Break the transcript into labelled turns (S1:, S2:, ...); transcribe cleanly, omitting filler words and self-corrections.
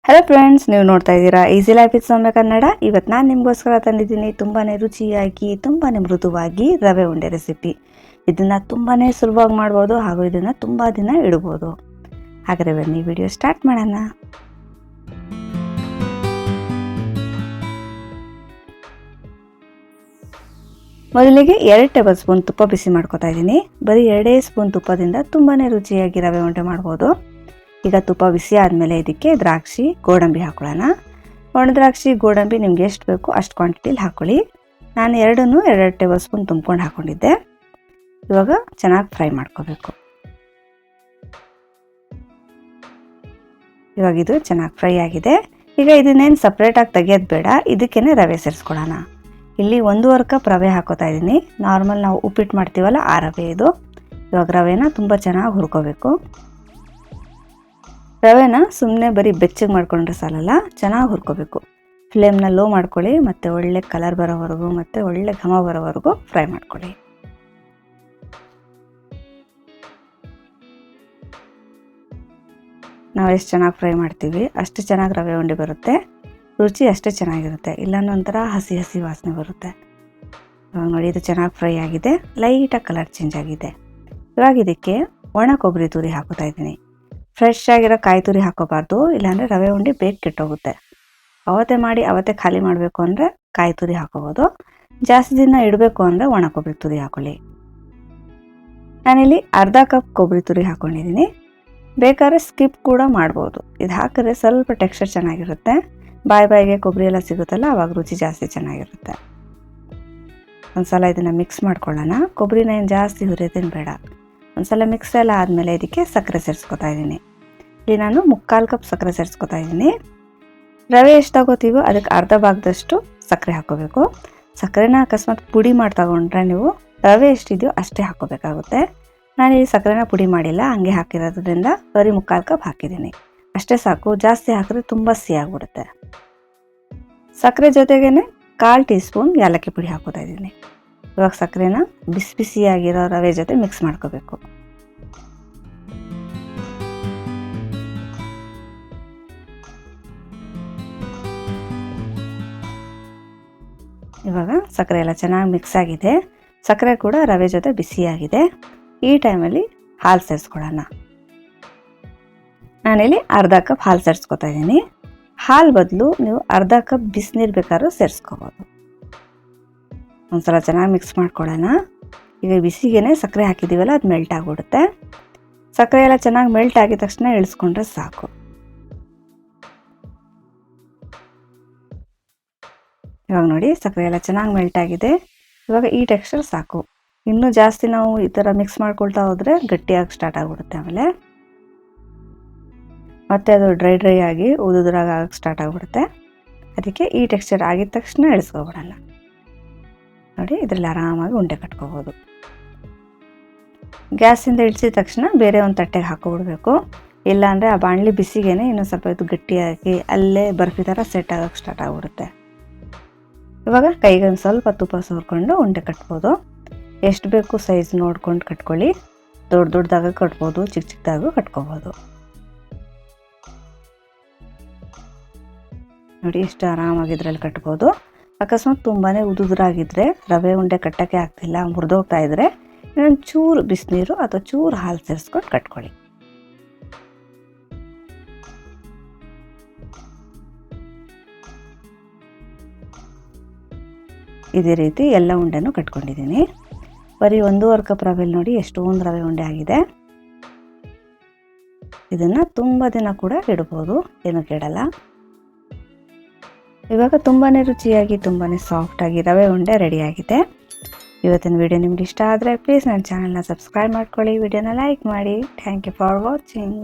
S1: Hello friends, ನೀವು ನೋಡ್ತಾ ಇದ್ದೀರಾ ಈಸಿ ಲೈಫ್ ವಿತ್ ಸೌಮ್ಯ ಕನ್ನಡ. ಇವತ್ತು ನಾನು ನಿಮಗೋಸ್ಕರ ತಂದಿದ್ದೀನಿ ತುಂಬಾ ರುಚಿಯಾಗಿ ತುಂಬಾ ಮೃದುವಾಗಿ ರವೆ ಉಂಡೆ ರೆಸಿಪಿ. ಇದನ್ನು ತುಂಬಾ ಸುಲಭವಾಗಿ ಮಾಡ್ಬೋದು ಹಾಗೂ ಇದನ್ನು ತುಂಬ ದಿನ ಇಡ್ಬೋದು. ಹಾಗಾದರೆ ಬನ್ನಿ ವಿಡಿಯೋ ಸ್ಟಾರ್ಟ್ ಮಾಡೋಣ. ಮೊದಲಿಗೆ 2 ಟೇಬಲ್ ಸ್ಪೂನ್ ತುಪ್ಪ ಬಿಸಿ ಮಾಡ್ಕೊತಾ ಇದ್ದೀನಿ. ಬರೀ 2 ಸ್ಪೂನ್ ತುಪ್ಪದಿಂದ ತುಂಬಾ ರುಚಿಯಾಗಿ ರವೆ ಉಂಡೆ ಮಾಡ್ಬೋದು. ಈಗ ತುಪ್ಪ ಬಿಸಿ ಆದಮೇಲೆ ಇದಕ್ಕೆ ದ್ರಾಕ್ಷಿ ಗೋಡಂಬಿ ಹಾಕೊಳ್ಳೋಣ. ಒಣ ದ್ರಾಕ್ಷಿ ಗೋಡಂಬಿ ನಿಮ್ಗೆ ಎಷ್ಟು ಬೇಕು ಅಷ್ಟು ಕ್ವಾಂಟಿಟಿಲಿ ಹಾಕೊಳ್ಳಿ. ನಾನು 2 ಟೇಬಲ್ ಸ್ಪೂನ್ ತುಂಬ್ಕೊಂಡು ಹಾಕ್ಕೊಂಡಿದ್ದೆ. ಇವಾಗ ಚೆನ್ನಾಗಿ ಫ್ರೈ ಮಾಡ್ಕೋಬೇಕು. ಇವಾಗ ಇದು ಚೆನ್ನಾಗಿ ಫ್ರೈ ಆಗಿದೆ. ಈಗ ಇದನ್ನೇನು ಸಪ್ರೇಟಾಗಿ ತೆಗಿಯೋದು ಬೇಡ, ಇದಕ್ಕೇನೆ ರವೆ ಸೇರಿಸ್ಕೊಳ್ಳೋಣ. ಇಲ್ಲಿ 1.5 ಕಪ್ ರವೆ ಹಾಕೋತಾ ಇದ್ದೀನಿ. ನಾರ್ಮಲ್ ನಾವು ಉಪ್ಪಿಟ್ಟು ಮಾಡ್ತೀವಲ್ಲ ಆ ರವೆ ಇದು. ಇವಾಗ ರವೆನ ತುಂಬ ಚೆನ್ನಾಗಿ ಹುರ್ಕೋಬೇಕು. ರವೆನ ಸುಮ್ಮನೆ ಬರೀ ಬೆಚ್ಚಗೆ ಮಾಡ್ಕೊಂಡ್ರೆ ಸಾಲಲ್ಲ, ಚೆನ್ನಾಗಿ ಹುರ್ಕೋಬೇಕು. ಫ್ಲೇಮ್ನ ಲೋ ಮಾಡ್ಕೊಳ್ಳಿ ಮತ್ತು ಒಳ್ಳೆ ಕಲರ್ ಬರೋವರೆಗೂ ಮತ್ತು ಒಳ್ಳೆ ಘಮ ಬರೋವರೆಗೂ ಫ್ರೈ ಮಾಡ್ಕೊಳ್ಳಿ. ನಾವು ಎಷ್ಟು ಚೆನ್ನಾಗಿ ಫ್ರೈ ಮಾಡ್ತೀವಿ ಅಷ್ಟು ಚೆನ್ನಾಗಿ ರವೆ ಉಂಡೆ ಬರುತ್ತೆ, ರುಚಿ ಅಷ್ಟೇ ಚೆನ್ನಾಗಿರುತ್ತೆ. ಇಲ್ಲಾಂದ್ರೆ ಒಂಥರ ಹಸಿ ಹಸಿ ವಾಸನೆ ಬರುತ್ತೆ. ಇವಾಗ ನೋಡಿ ಇದು ಚೆನ್ನಾಗಿ ಫ್ರೈ ಆಗಿದೆ, ಲೈಟಾಗಿ ಕಲರ್ ಚೇಂಜ್ ಆಗಿದೆ. ಇವಾಗ ಇದಕ್ಕೆ ಒಣ ಕೊಬ್ಬರಿ ತುರಿ ಹಾಕೋತಾ ಇದ್ದೀನಿ. ಫ್ರೆಶ್ ಆಗಿರೋ ಕಾಯಿ ತುರಿ ಹಾಕೋಬಾರ್ದು, ಇಲ್ಲಾಂದರೆ ರವೆ ಉಂಡೆ ಬೇಗ ಕೆಟ್ಟೋಗುತ್ತೆ. ಅವತ್ತೇ ಮಾಡಿ ಅವತ್ತೇ ಖಾಲಿ ಮಾಡಬೇಕು ಅಂದರೆ ಕಾಯಿ ತುರಿ ಹಾಕೋಬೋದು. ಜಾಸ್ತಿ ದಿನ ಇಡಬೇಕು ಅಂದರೆ ಒಣ ಕೊಬ್ಬರಿ ತುರಿ ಹಾಕೊಳ್ಳಿ. ನಾನಿಲ್ಲಿ ಅರ್ಧ ಕಪ್ ಕೊಬ್ಬರಿ ತುರಿ ಹಾಕ್ಕೊಂಡಿದ್ದೀನಿ. ಬೇಕಾದ್ರೆ ಸ್ಕಿಪ್ ಕೂಡ ಮಾಡ್ಬೋದು. ಇದು ಹಾಕಿದ್ರೆ ಸ್ವಲ್ಪ ಟೆಕ್ಸ್ಚರ್ ಚೆನ್ನಾಗಿರುತ್ತೆ. ಬಾಯಿಗೆ ಕೊಬ್ಬರಿ ಎಲ್ಲ ಸಿಗುತ್ತಲ್ಲ, ಆವಾಗ ರುಚಿ ಜಾಸ್ತಿ ಚೆನ್ನಾಗಿರುತ್ತೆ. ಒಂದ್ಸಲ ಇದನ್ನು ಮಿಕ್ಸ್ ಮಾಡ್ಕೊಳ್ಳೋಣ. ಕೊಬ್ಬರಿನ ಏನು ಜಾಸ್ತಿ ಹುರಿಯೋದೇನು ಬೇಡ. ಒಂದ್ಸಲ ಮಿಕ್ಸ್ ಎಲ್ಲ ಆದಮೇಲೆ ಇದಕ್ಕೆ ಸಕ್ಕರೆ ಸೇರಿಸ್ಕೊತಾ ಇದ್ದೀನಿ. ಇಲ್ಲಿ ನಾನು 3/4 ಕಪ್ ಸಕ್ಕರೆ ಸೇರಿಸ್ಕೊತಾ ಇದ್ದೀನಿ. ರವೆ ಎಷ್ಟು ತಗೋತೀವೋ ಅದಕ್ಕೆ ಅರ್ಧ ಭಾಗದಷ್ಟು ಸಕ್ಕರೆ ಹಾಕೋಬೇಕು. ಸಕ್ಕರೆನ ಅಕಸ್ಮಾತ್ ಪುಡಿ ಮಾಡಿ ತಗೊಂಡ್ರೆ ನೀವು ರವೆ ಎಷ್ಟಿದೆಯೋ ಅಷ್ಟೇ ಹಾಕೋಬೇಕಾಗುತ್ತೆ. ನಾನು ಈ ಸಕ್ಕರೆನ ಪುಡಿ ಮಾಡಿಲ್ಲ, ಹಂಗೆ ಹಾಕಿರೋದ್ರಿಂದ ಬರೀ 3/4 ಕಪ್ ಹಾಕಿದ್ದೀನಿ. ಅಷ್ಟೇ ಸಾಕು, ಜಾಸ್ತಿ ಹಾಕಿದ್ರೆ ತುಂಬ ಸಿಹಿ ಆಗಿಬಿಡುತ್ತೆ. ಸಕ್ಕರೆ ಜೊತೆಗೇ 1/4 ಟೀ ಸ್ಪೂನ್ ಏಲಕ್ಕಿ ಪುಡಿ ಹಾಕೋತಾ ಇದ್ದೀನಿ. ಇವಾಗ ಸಕ್ಕರೆನ ಬಿಸಿ ಬಿಸಿಯಾಗಿರೋ ರವೆ ಜೊತೆ ಮಿಕ್ಸ್ ಮಾಡ್ಕೋಬೇಕು. ಇವಾಗ ಸಕ್ಕರೆ ಎಲ್ಲ ಚೆನ್ನಾಗಿ ಮಿಕ್ಸ್ ಆಗಿದೆ. ಸಕ್ಕರೆ ಕೂಡ ರವೆ ಜೊತೆ ಬಿಸಿಯಾಗಿದೆ. ಈ ಟೈಮಲ್ಲಿ ಹಾಲು ಸೇರಿಸ್ಕೊಳ್ಳೋಣ. ನಾನಿಲ್ಲಿ ಅರ್ಧ ಕಪ್ ಹಾಲು ಸೇರಿಸ್ಕೊತಾ ಇದ್ದೀನಿ. ಹಾಲು ಬದಲು ನೀವು ಅರ್ಧ ಕಪ್ ಬಿಸಿನೀರು ಬೇಕಾದ್ರೂ ಸೇರಿಸ್ಕೋಬೋದು. ಒಂದ್ಸಲ ಚೆನ್ನಾಗಿ ಮಿಕ್ಸ್ ಮಾಡ್ಕೊಳ್ಳೋಣ. ಈಗ ಬಿಸಿಗೇನೆ ಸಕ್ಕರೆ ಹಾಕಿದ್ದೀವಲ್ಲ, ಅದು ಮೆಲ್ಟ್ ಆಗಿಬಿಡುತ್ತೆ. ಸಕ್ಕರೆ ಎಲ್ಲ ಚೆನ್ನಾಗಿ ಮೆಲ್ಟ್ ಆಗಿದ ತಕ್ಷಣ ಇಳಿಸ್ಕೊಂಡ್ರೆ ಸಾಕು. ಇವಾಗ ನೋಡಿ ಸಕ್ಕರೆ ಎಲ್ಲ ಚೆನ್ನಾಗಿ ಮೆಲ್ಟ್ ಆಗಿದೆ. ಇವಾಗ ಈ ಟೆಕ್ಸ್ಚರ್ ಸಾಕು. ಇನ್ನೂ ಜಾಸ್ತಿ ನಾವು ಈ ಥರ ಮಿಕ್ಸ್ ಮಾಡ್ಕೊಳ್ತಾ ಹೋದರೆ ಗಟ್ಟಿಯಾಗಿ ಸ್ಟಾರ್ಟ್ ಆಗಿಬಿಡುತ್ತೆ. ಆಮೇಲೆ ಮತ್ತೆ ಅದು ಡ್ರೈ ಆಗಿ ಉದುರಾಗಿ ಆಗಕ್ಕೆ ಸ್ಟಾರ್ಟ್ ಆಗಿಬಿಡುತ್ತೆ. ಅದಕ್ಕೆ ಈ ಟೆಕ್ಸ್ಚರ್ ಆಗಿದ ತಕ್ಷಣ ಇಳಿಸ್ಕೊಬಿಡೋಣ. ನೋಡಿ ಇದರಲ್ಲಿ ಆರಾಮಾಗಿ ಉಂಡೆ ಕಟ್ಕೋಬೋದು. ಗ್ಯಾಸಿಂದ ಇಳಿಸಿದ ತಕ್ಷಣ ಬೇರೆ ಒಂದು ತಟ್ಟೆಗೆ ಹಾಕೋಬಿಡ್ಬೇಕು. ಇಲ್ಲಾಂದರೆ ಆ ಬಾಣಲಿ ಬಿಸಿಗೇನೆ ಇನ್ನೂ ಸ್ವಲ್ಪ ಇದು ಗಟ್ಟಿಯಾಗಿ ಅಲ್ಲೇ ಬರ್ಫಿ ಥರ ಸೆಟ್ ಆಗೋಕ್ಕೆ ಸ್ಟಾರ್ಟ್ ಆಗಿಬಿಡುತ್ತೆ. ಇವಾಗ ಕೈಗೆ ಒಂದು ಸ್ವಲ್ಪ ತುಪ್ಪ ಸೋರ್ಕೊಂಡು ಉಂಡೆ ಕಟ್ಬೋದು. ಎಷ್ಟು ಬೇಕು ಸೈಜ್ ನೋಡ್ಕೊಂಡು ಕಟ್ಕೊಳ್ಳಿ. ದೊಡ್ಡದಾಗೂ ಕಟ್ಬೋದು, ಚಿಕ್ಕದಾಗೂ ಕಟ್ಕೋಬೋದು. ನೋಡಿ ಎಷ್ಟು ಆರಾಮಾಗಿ ಇದರಲ್ಲಿ ಕಟ್ಬೋದು. ಅಕಸ್ಮಾತ್ ತುಂಬಾ ಉದುರಾಗಿದ್ದರೆ, ರವೆ ಉಂಡೆ ಕಟ್ಟೋಕ್ಕೆ ಆಗ್ತಿಲ್ಲ, ಮುರಿದೋಗ್ತಾ ಇದ್ದರೆ ಇನ್ನೊಂದು ಚೂರು ಬಿಸಿನೀರು ಅಥವಾ ಚೂರು ಹಾಲು ಸೇರಿಸ್ಕೊಂಡು ಕಟ್ಕೊಳ್ಳಿ. ಇದೇ ರೀತಿ ಎಲ್ಲ ಉಂಡೆನೂ ಕಟ್ಕೊಂಡಿದ್ದೀನಿ. ಬರೀ 1.5 ಕಪ್ ರವೆಲಿ ನೋಡಿ ಎಷ್ಟೊಂದು ರವೆ ಉಂಡೆ ಆಗಿದೆ. ಇದನ್ನು ತುಂಬ ದಿನ ಕೂಡ ಇಡ್ಬೋದು, ಏನೂ ಕೆಡಲ್ಲ. ಇವಾಗ ತುಂಬಾ ರುಚಿಯಾಗಿ ತುಂಬಾ ಸಾಫ್ಟಾಗಿ ರವೆ ಉಂಡೆ ರೆಡಿಯಾಗಿದೆ. ಇವತ್ತಿನ ವಿಡಿಯೋ ನಿಮ್ಗೆ ಇಷ್ಟ ಆದರೆ ಪ್ಲೀಸ್ ನನ್ನ ಚಾನಲ್ನ ಸಬ್ಸ್ಕ್ರೈಬ್ ಮಾಡ್ಕೊಳ್ಳಿ, ವಿಡಿಯೋನ ಲೈಕ್ ಮಾಡಿ. Thank you for watching.